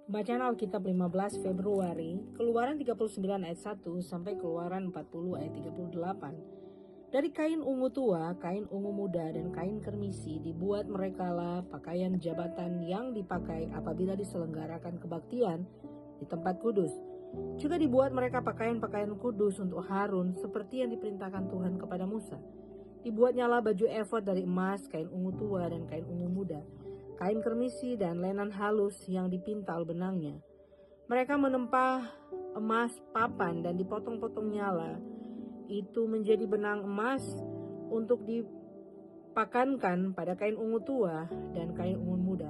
Bacaan Alkitab 15 Februari, Keluaran 39 ayat 1 sampai Keluaran 40 ayat 38. Dari kain ungu tua, kain ungu muda, dan kain kermisi dibuat merekalah pakaian jabatan yang dipakai apabila diselenggarakan kebaktian di tempat kudus. Juga dibuat mereka pakaian-pakaian kudus untuk Harun seperti yang diperintahkan Tuhan kepada Musa. Dibuatnyalah baju efod dari emas, kain ungu tua, dan kain ungu muda, kain kermisi dan lenan halus yang dipintal benangnya. Mereka menempah emas papan dan dipotong-potong nyala. Itu menjadi benang emas untuk dipakankan pada kain ungu tua dan kain ungu muda,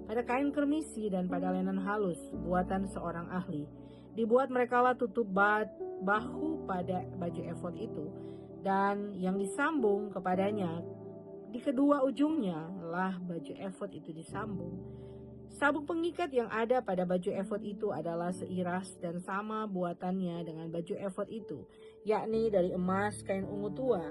pada kain kermisi dan pada lenan halus buatan seorang ahli. Dibuat merekalah tutup bahu pada baju efod itu, dan yang disambung kepadanya di kedua ujungnya lah baju efod itu disambung. Sabuk pengikat yang ada pada baju efod itu adalah seiras dan sama buatannya dengan baju efod itu, yakni dari emas, kain ungu tua,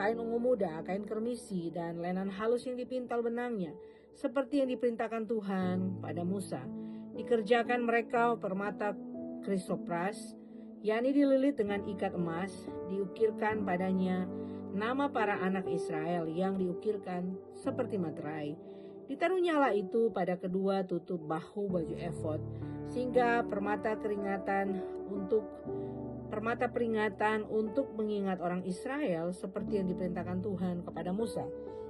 kain ungu muda, kain kermisi, dan lenan halus yang dipintal benangnya, seperti yang diperintahkan Tuhan pada Musa. Dikerjakan mereka permata krisopras, yakni dililit dengan ikat emas, diukirkan padanya nama para anak Israel yang diukirkan seperti materai. Ditaruhnyalah itu pada kedua tutup bahu baju efod, sehingga permata peringatan untuk mengingat orang Israel seperti yang diperintahkan Tuhan kepada Musa.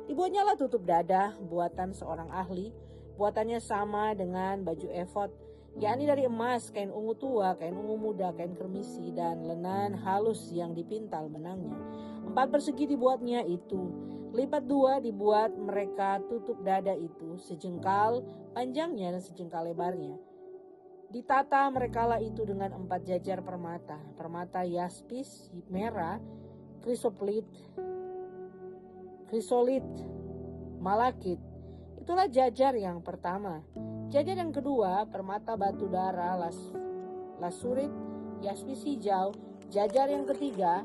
Dibuatnyalah tutup dada buatan seorang ahli, buatannya sama dengan baju efod, yakni dari emas, kain ungu tua, kain ungu muda, kain kermisi, dan lenan halus yang dipintal benangnya. 4 persegi dibuatnya itu, lipat 2 dibuat mereka tutup dada itu, sejengkal panjangnya dan sejengkal lebarnya. Ditata merekalah itu dengan 4 jajar permata yaspis merah, krisolit, malakit. Itulah jajar yang pertama. Jajar yang kedua, permata batu bara, lasurit, yaspis hijau. Jajar yang ketiga,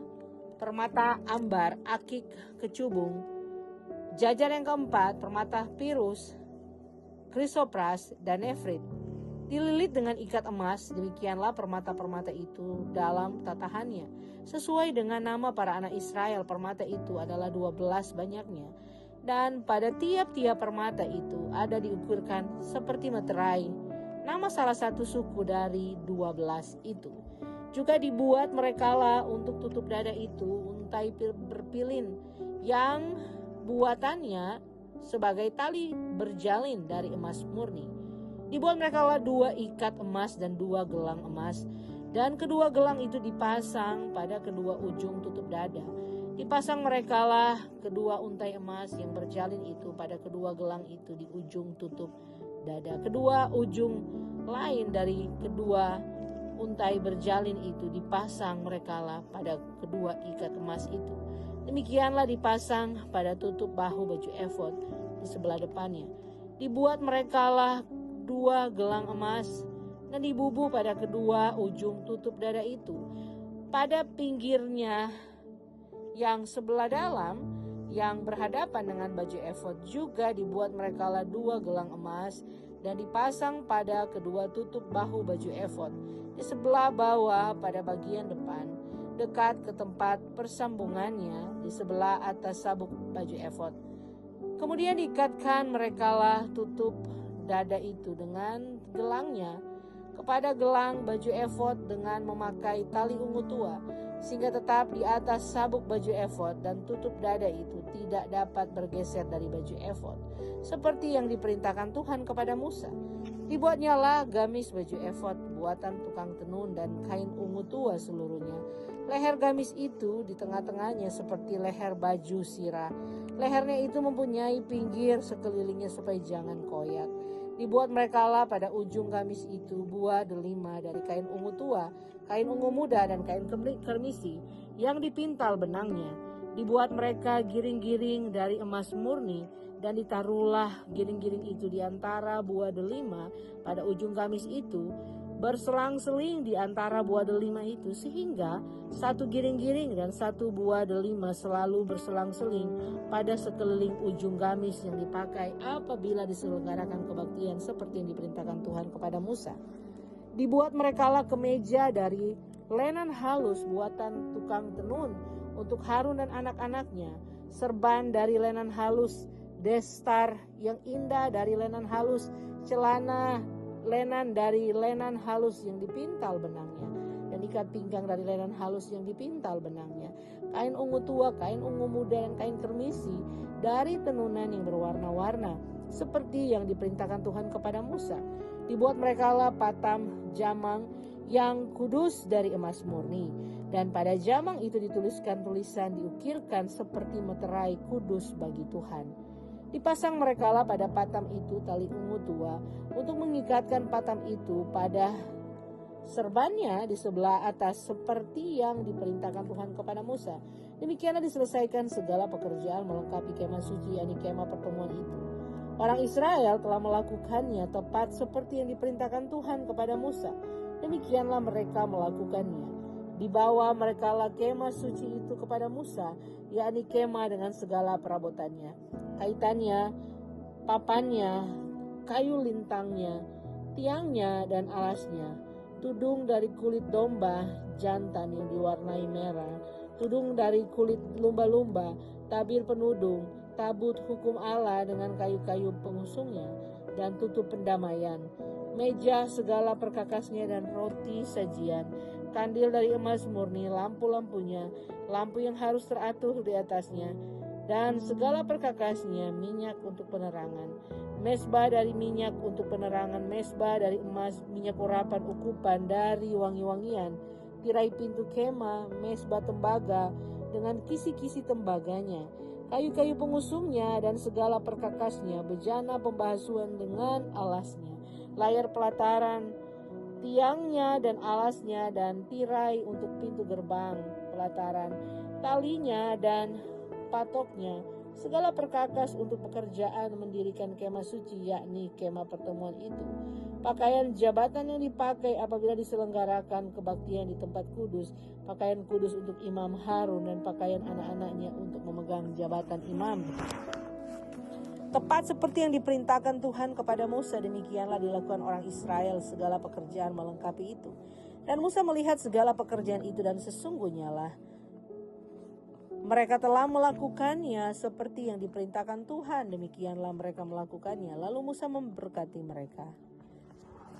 permata ambar, akik, kecubung. Jajar yang keempat, permata pirus, krisopras, dan nefrit. Dililit dengan ikat emas, demikianlah permata-permata itu dalam tatahannya. Sesuai dengan nama para anak Israel, permata itu adalah 12 banyaknya. Dan pada tiap-tiap permata itu ada diukirkan seperti materai, nama salah satu suku dari 12 itu. Juga dibuat merekalah untuk tutup dada itu untai berpilin yang buatannya sebagai tali berjalin dari emas murni. Dibuat merekalah 2 ikat emas dan 2 gelang emas, dan kedua gelang itu dipasang pada kedua ujung tutup dada. Dipasang merekalah kedua untai emas yang berjalin itu pada kedua gelang itu di ujung tutup dada. Kedua ujung lain dari kedua untai berjalin itu dipasang merekalah pada kedua ikat emas itu. Demikianlah dipasang pada tutup bahu baju efod di sebelah depannya. Dibuat merekalah 2 gelang emas dan dibubuh pada kedua ujung tutup dada itu. Pada pinggirnya yang sebelah dalam yang berhadapan dengan baju efod juga dibuat merekalah 2 gelang emas dan dipasang pada kedua tutup bahu baju efod di sebelah bawah pada bagian depan, dekat ke tempat persambungannya di sebelah atas sabuk baju efod. Kemudian diikatkan merekalah tutup dada itu dengan gelangnya kepada gelang baju efod dengan memakai tali ungu tua, sehingga tetap di atas sabuk baju efod, dan tutup dada itu tidak dapat bergeser dari baju efod, seperti yang diperintahkan Tuhan kepada Musa. Dibuatnyalah gamis baju efod buatan tukang tenun dan kain ungu tua seluruhnya. Leher gamis itu di tengah-tengahnya seperti leher baju sirah. Lehernya itu mempunyai pinggir sekelilingnya supaya jangan koyak. Dibuat merekalah pada ujung gamis itu buah delima dari kain ungu tua, kain ungu muda, dan kain kermisi yang dipintal benangnya. Dibuat mereka giring-giring dari emas murni, dan ditaruhlah giring-giring itu di antara buah delima pada ujung gamis itu. berselang-seling di antara buah delima itu, sehingga satu giring-giring dan satu buah delima selalu berselang-seling pada sekeliling ujung gamis yang dipakai apabila diselenggarakan kebaktian seperti yang diperintahkan Tuhan kepada Musa. Dibuat merekalah kemeja dari lenan halus buatan tukang tenun untuk Harun dan anak-anaknya, serban dari lenan halus, destar yang indah dari lenan halus, celana lenan dari lenan halus yang dipintal benangnya, dan ikat pinggang dari lenan halus yang dipintal benangnya, kain ungu tua, kain ungu muda, dan kain kermisi dari tenunan yang berwarna-warna, seperti yang diperintahkan Tuhan kepada Musa. Dibuat merekalah patam jamang yang kudus dari emas murni, dan pada jamang itu dituliskan tulisan diukirkan seperti meterai kudus bagi Tuhan. Dipasang merekalah pada patam itu tali ungu tua untuk mengikatkan patam itu pada serbannya di sebelah atas seperti yang diperintahkan Tuhan kepada Musa. Demikianlah diselesaikan segala pekerjaan melengkapi kemah suci, yakni kemah pertemuan itu. Orang Israel telah melakukannya tepat seperti yang diperintahkan Tuhan kepada Musa. Demikianlah mereka melakukannya. Dibawa merekalah kemah suci itu kepada Musa, yakni kemah dengan segala perabotannya, kaitannya, papannya, kayu lintangnya, tiangnya, dan alasnya, tudung dari kulit domba jantan yang diwarnai merah, tudung dari kulit lumba-lumba, tabir penudung, tabut hukum Allah dengan kayu-kayu pengusungnya, dan tutup pendamaian, meja segala perkakasnya dan roti sajian, kandil dari emas murni, lampu-lampunya, lampu yang harus teratur di atasnya, dan segala perkakasnya, minyak untuk penerangan, mesbah dari minyak untuk penerangan, mesbah dari emas, minyak urapan ukupan dari wangi-wangian, tirai pintu kemah, mesbah tembaga dengan kisi-kisi tembaganya, kayu-kayu pengusungnya dan segala perkakasnya, bejana pembasuhan dengan alasnya, layar pelataran, tiangnya dan alasnya, dan tirai untuk pintu gerbang pelataran, talinya dan patoknya, segala perkakas untuk pekerjaan mendirikan kemah suci, yakni kemah pertemuan itu, pakaian jabatan yang dipakai apabila diselenggarakan kebaktian di tempat kudus, pakaian kudus untuk imam Harun, dan pakaian anak-anaknya untuk memegang jabatan imam. Tepat seperti yang diperintahkan Tuhan kepada Musa, demikianlah dilakukan orang Israel segala pekerjaan melengkapi itu. Dan Musa melihat segala pekerjaan itu, dan sesungguhnya lah mereka telah melakukannya seperti yang diperintahkan Tuhan. Demikianlah mereka melakukannya. Lalu Musa memberkati mereka.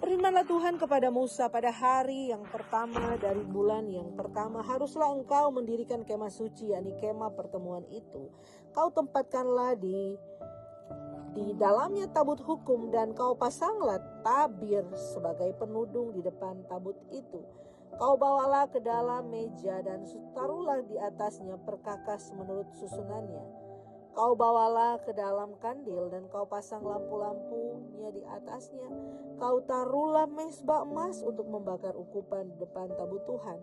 Firmanlah Tuhan kepada Musa, pada hari yang pertama dari bulan yang pertama, haruslah engkau mendirikan kemah suci, yakni kemah pertemuan itu. Kau tempatkanlah di dalamnya tabut hukum, dan kau pasanglah tabir sebagai penudung di depan tabut itu. Kau bawalah ke dalam meja dan taruhlah di atasnya perkakas menurut susunannya. Kau bawalah ke dalam kandil dan kau pasang lampu-lampunya di atasnya. Kau taruhlah mesbah emas untuk membakar ukupan di depan tabut Tuhan.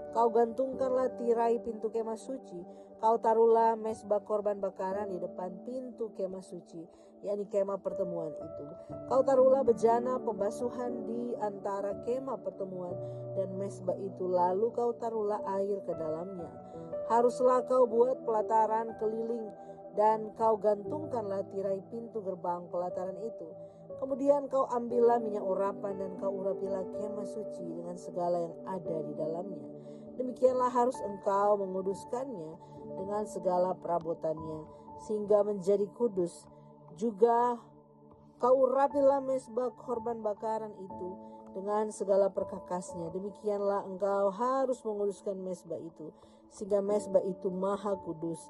Kau gantungkanlah tirai pintu kemah suci. Kau taruhlah mesbah korban bakaran di depan pintu kemah suci, yakni kemah pertemuan itu. Kau taruhlah bejana pembasuhan di antara kemah pertemuan dan mesbah itu, lalu kau taruhlah air ke dalamnya. Haruslah kau buat pelataran keliling, dan kau gantungkanlah tirai pintu gerbang pelataran itu. Kemudian kau ambillah minyak urapan dan kau urapilah kemah suci dengan segala yang ada di dalamnya. Demikianlah harus engkau menguduskannya dengan segala perabotannya, sehingga menjadi kudus. Juga kau urapilah mesbah korban bakaran itu dengan segala perkakasnya. Demikianlah engkau harus menguduskan mesbah itu, sehingga mesbah itu maha kudus.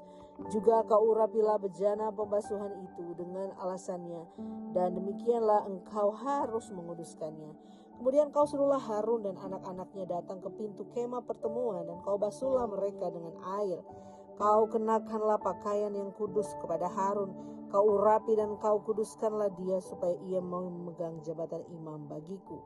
Juga kau urapilah bejana pembasuhan itu dengan alasannya, dan demikianlah engkau harus menguduskannya. Kemudian kau suruhlah Harun dan anak-anaknya datang ke pintu kemah pertemuan, dan kau basuhlah mereka dengan air. Kau kenakanlah pakaian yang kudus kepada Harun. Kau urapi dan kau kuduskanlah dia, supaya ia memegang jabatan imam bagiku.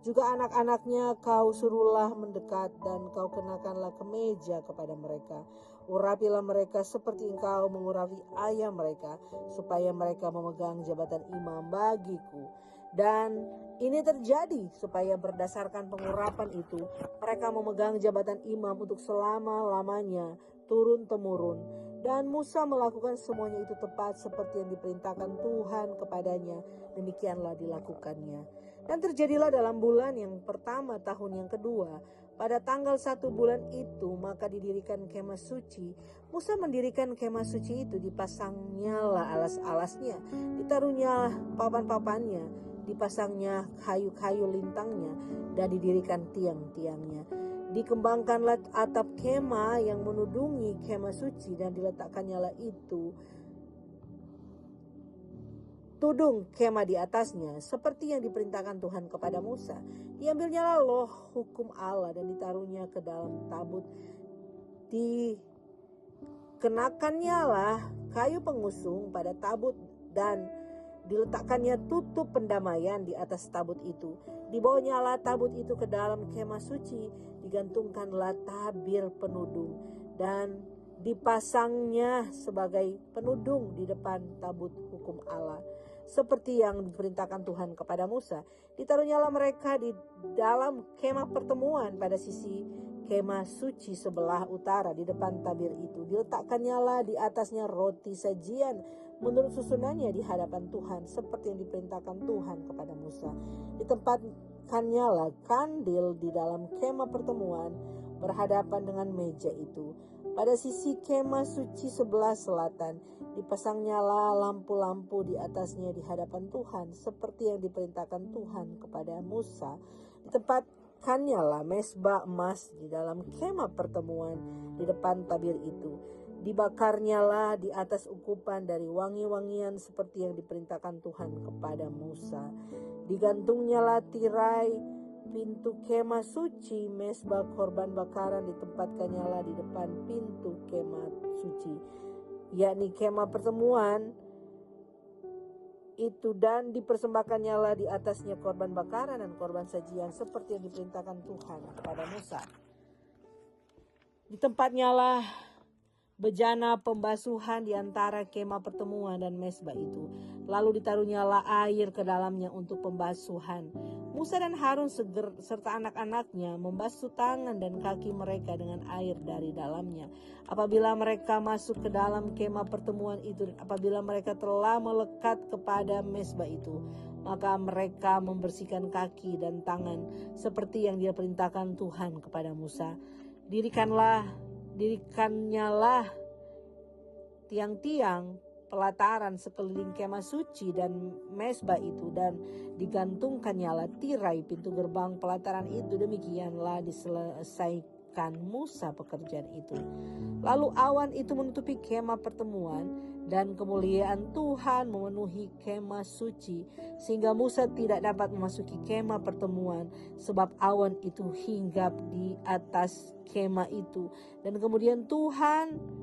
Juga anak-anaknya kau suruhlah mendekat, dan kau kenakanlah kemeja kepada mereka. Urapilah mereka seperti engkau mengurapi ayah mereka, supaya mereka memegang jabatan imam bagiku. Dan ini terjadi supaya berdasarkan pengurapan itu, mereka memegang jabatan imam untuk selama-lamanya, turun-temurun. Dan Musa melakukan semuanya itu tepat seperti yang diperintahkan Tuhan kepadanya. Demikianlah dilakukannya. Dan terjadilah dalam bulan yang pertama tahun yang kedua, pada tanggal 1 bulan itu, maka didirikan kemah suci. Musa mendirikan kemah suci itu, dipasangnya lah alas-alasnya, ditaruhnya papan-papannya, dipasangnya kayu-kayu lintangnya, dan didirikan tiang-tiangnya. Dikembangkanlah atap kemah yang menudungi kemah suci, dan diletakkannya lah itu tudung kemah di atasnya, seperti yang diperintahkan Tuhan kepada Musa. Diambilnya lah loh hukum Allah dan ditaruhnya ke dalam tabut. Dikenakannya lah kayu pengusung pada tabut dan diletakkannya tutup pendamaian di atas tabut itu. Dibawanya lah tabut itu ke dalam kemah suci, digantungkanlah tabir penudung dan dipasangnya sebagai penudung di depan tabut hukum Allah, seperti yang diperintahkan Tuhan kepada Musa. Ditaruhnyalah mereka di dalam kemah pertemuan pada sisi kemah suci sebelah utara di depan tabir itu. Diletakkannya lah di atasnya roti sajian menurut susunannya di hadapan Tuhan, seperti yang diperintahkan Tuhan kepada Musa. Ditempatkannya lah kandil di dalam kemah pertemuan berhadapan dengan meja itu. Pada sisi kemah suci sebelah selatan, dipasangnya lah lampu-lampu di atasnya di hadapan Tuhan, seperti yang diperintahkan Tuhan kepada Musa. Ditempatkannya lah mezbah emas di dalam kemah pertemuan di depan tabir itu. Dibakarnya lah di atas ukupan dari wangi-wangian seperti yang diperintahkan Tuhan kepada Musa. Digantungnya lah tirai pintu kemah suci, mezbah korban bakaran ditempatkannya lah di depan pintu kemah suci, yakni kemah pertemuan itu, dan dipersembahkannya lah di atasnya korban bakaran dan korban sajian seperti yang diperintahkan Tuhan kepada Musa. Di tempatnya lah bejana pembasuhan di antara kemah pertemuan dan mezbah itu. Lalu ditaruhnya lah air ke dalamnya untuk pembasuhan. Musa dan Harun serta anak-anaknya membasuh tangan dan kaki mereka dengan air dari dalamnya. Apabila mereka masuk ke dalam kemah pertemuan itu, dan apabila mereka telah melekat kepada mezbah itu, maka mereka membersihkan kaki dan tangan seperti yang diperintahkan Tuhan kepada Musa. Dirikannya lah tiang-tiang pelataran sekeliling kemah suci dan mezbah itu, dan digantungkannya lah tirai pintu gerbang pelataran itu. Demikianlah diselesaikan Musa pekerjaan itu. Lalu awan itu menutupi kemah pertemuan, dan kemuliaan Tuhan memenuhi kemah suci, sehingga Musa tidak dapat memasuki kemah pertemuan, sebab awan itu hinggap di atas kemah itu. Dan kemudian Tuhan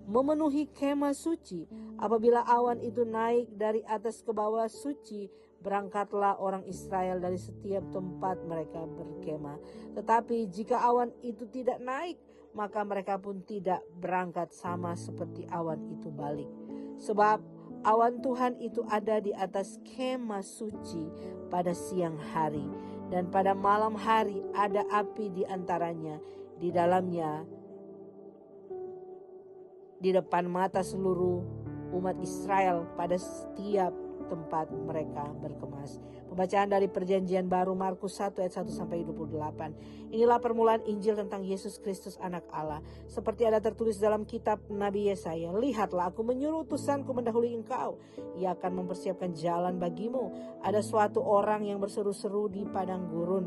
memenuhi kemah suci. Apabila awan itu naik dari atas ke bawah suci, berangkatlah orang Israel dari setiap tempat mereka berkemah. Tetapi jika awan itu tidak naik, maka mereka pun tidak berangkat, sama seperti awan itu balik. Sebab awan Tuhan itu ada di atas kemah suci pada siang hari, dan pada malam hari ada api di antaranya, di dalamnya, di depan mata seluruh umat Israel pada setiap tempat mereka berkemas. Pembacaan dari Perjanjian Baru Markus 1 ayat 1 sampai 28. Inilah permulaan Injil tentang Yesus Kristus anak Allah. Seperti ada tertulis dalam kitab Nabi Yesaya, "Lihatlah, aku menyuruh utusanku mendahului engkau. Ia akan mempersiapkan jalan bagimu. Ada suatu orang yang berseru-seru di padang gurun.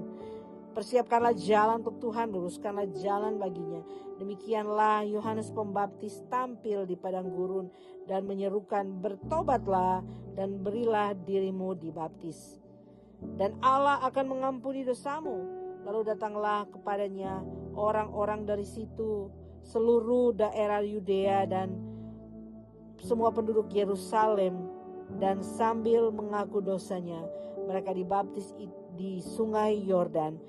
Persiapkanlah jalan untuk Tuhan, luruskanlah jalan baginya." Demikianlah Yohanes Pembaptis tampil di padang gurun dan menyerukan, "Bertobatlah dan berilah dirimu dibaptis, dan Allah akan mengampuni dosamu." Lalu datanglah kepadanya orang-orang dari situ, seluruh daerah Yudea dan semua penduduk Yerusalem, dan sambil mengaku dosanya, mereka dibaptis di sungai Yordan.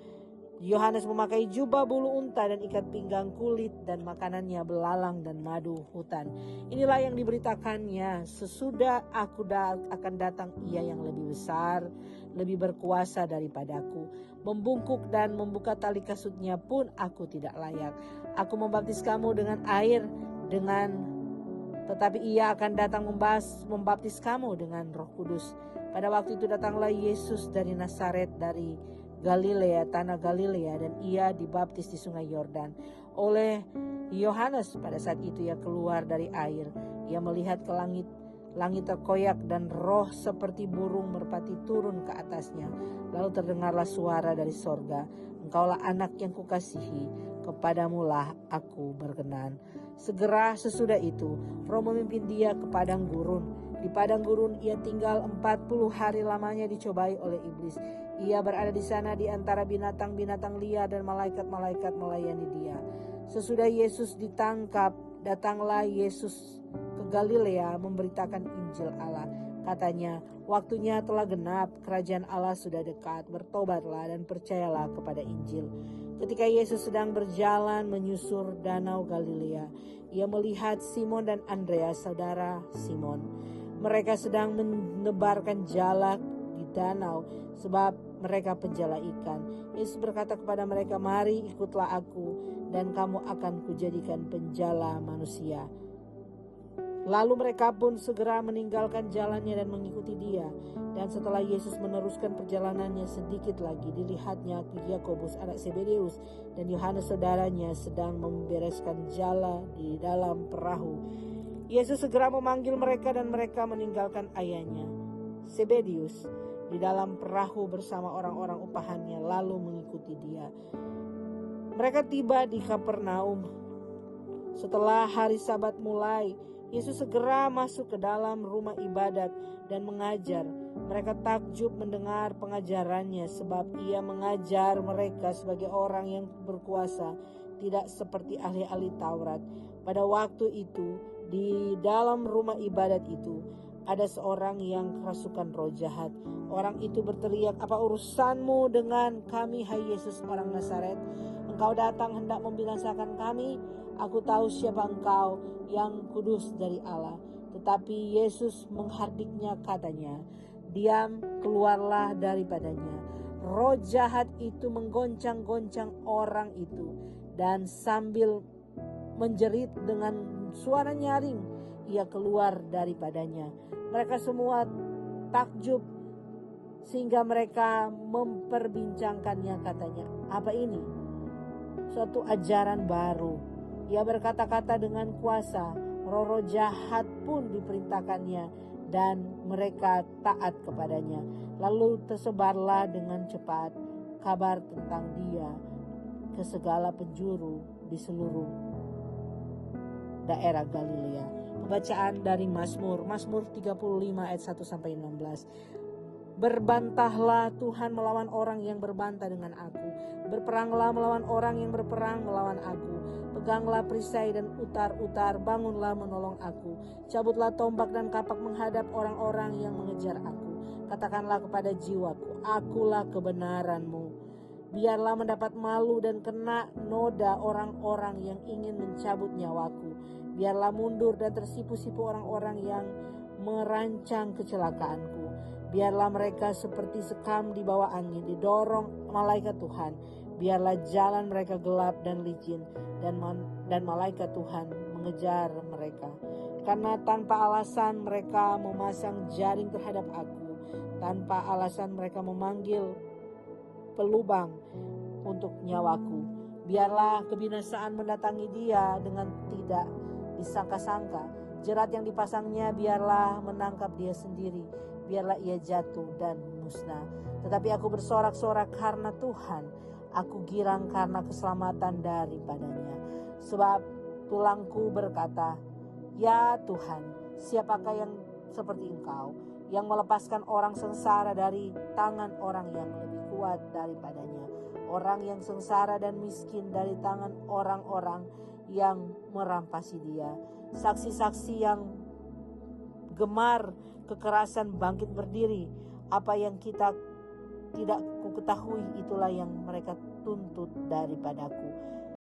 Yohanes memakai jubah bulu unta dan ikat pinggang kulit, dan makanannya belalang dan madu hutan. Inilah yang diberitakannya, sesudah aku akan datang ia yang lebih besar, lebih berkuasa daripadaku. Membungkuk dan membuka tali kasutnya pun aku tidak layak. Aku membaptis kamu dengan air, tetapi ia akan datang membaptis kamu dengan Roh Kudus. Pada waktu itu datanglah Yesus dari Nazaret, dari Galilea, tanah Galilea, dan ia dibaptis di sungai Yordan oleh Yohanes. Pada saat itu ia keluar dari air. Ia melihat ke langit, langit terkoyak dan roh seperti burung merpati turun ke atasnya. Lalu terdengarlah suara dari sorga, Engkaulah anak yang kukasihi, kepadamulah aku berkenan. Segera sesudah itu Roh memimpin dia ke padang gurun. Di padang gurun ia tinggal 40 hari lamanya dicobai oleh iblis. Ia berada di sana di antara binatang-binatang liar dan malaikat-malaikat melayani dia. Sesudah Yesus ditangkap, datanglah Yesus ke Galilea memberitakan Injil Allah. Katanya, waktunya telah genap, kerajaan Allah sudah dekat, bertobatlah dan percayalah kepada Injil. Ketika Yesus sedang berjalan menyusur danau Galilea, ia melihat Simon dan Andreas, saudara Simon. Mereka sedang menebarkan jala di danau, sebab mereka penjala ikan. Yesus berkata kepada mereka, mari ikutlah aku, dan kamu akan kujadikan penjala manusia. Lalu mereka pun segera meninggalkan jalannya dan mengikuti dia. Dan setelah Yesus meneruskan perjalanannya sedikit lagi, dilihatnya Yakobus anak Zebedeus dan Yohanes saudaranya sedang membereskan jala di dalam perahu. Yesus segera memanggil mereka dan mereka meninggalkan ayahnya Zebedeus di dalam perahu bersama orang-orang upahannya lalu mengikuti dia. Mereka tiba di Kapernaum. Setelah hari Sabat mulai, Yesus segera masuk ke dalam rumah ibadat dan mengajar. Mereka takjub mendengar pengajarannya, sebab ia mengajar mereka sebagai orang yang berkuasa, tidak seperti ahli-ahli Taurat. Pada waktu itu, di dalam rumah ibadat itu, ada seorang yang kerasukan roh jahat. Orang itu berteriak, apa urusanmu dengan kami, hai Yesus orang Nazaret? Engkau datang hendak membinasakan kami? Aku tahu siapa engkau, yang kudus dari Allah. Tetapi Yesus menghardiknya, katanya, diam, keluarlah daripadanya. Roh jahat itu menggoncang-goncang orang itu, dan sambil menjerit dengan suara nyaring, ia keluar daripadanya. Mereka semua takjub sehingga mereka memperbincangkannya, katanya, apa ini? Suatu ajaran baru. Ia berkata-kata dengan kuasa, roh-roh jahat pun diperintahkannya dan mereka taat kepadanya. Lalu tersebarlah dengan cepat kabar tentang dia ke segala penjuru di seluruh daerah Galilea. Pembacaan dari Mazmur 35 ayat 1 sampai 16. Berbantahlah Tuhan melawan orang yang berbantah dengan aku. Berperanglah melawan orang yang berperang melawan aku. Peganglah perisai dan utar-utar, bangunlah menolong aku. Cabutlah tombak dan kapak menghadap orang-orang yang mengejar aku. Katakanlah kepada jiwaku, akulah kebenaranmu. Biarlah mendapat malu dan kena noda orang-orang yang ingin mencabut nyawaku. Biarlah mundur dan tersipu-sipu orang-orang yang merancang kecelakaanku. Biarlah mereka seperti sekam di bawah angin, didorong malaikat Tuhan. Biarlah jalan mereka gelap dan licin, dan malaikat Tuhan mengejar mereka. Karena tanpa alasan mereka memasang jaring terhadap aku. Tanpa alasan mereka memanggil pelubang untuk nyawaku. Biarlah kebinasaan mendatangi dia dengan tidak disangka-sangka. Jerat yang dipasangnya biarlah menangkap dia sendiri. Biarlah ia jatuh dan musnah. Tetapi aku bersorak-sorak karena Tuhan. Aku girang karena keselamatan daripadanya. Sebab tulangku berkata, ya Tuhan, siapakah yang seperti Engkau, yang melepaskan orang sengsara dari tangan orang yang lebih kuat daripadanya, orang yang sengsara dan miskin dari tangan orang-orang yang merampasi dia. Saksi-saksi yang gemar kekerasan bangkit berdiri. Apa yang kita tidak ku ketahui, itulah yang mereka tuntut daripadaku.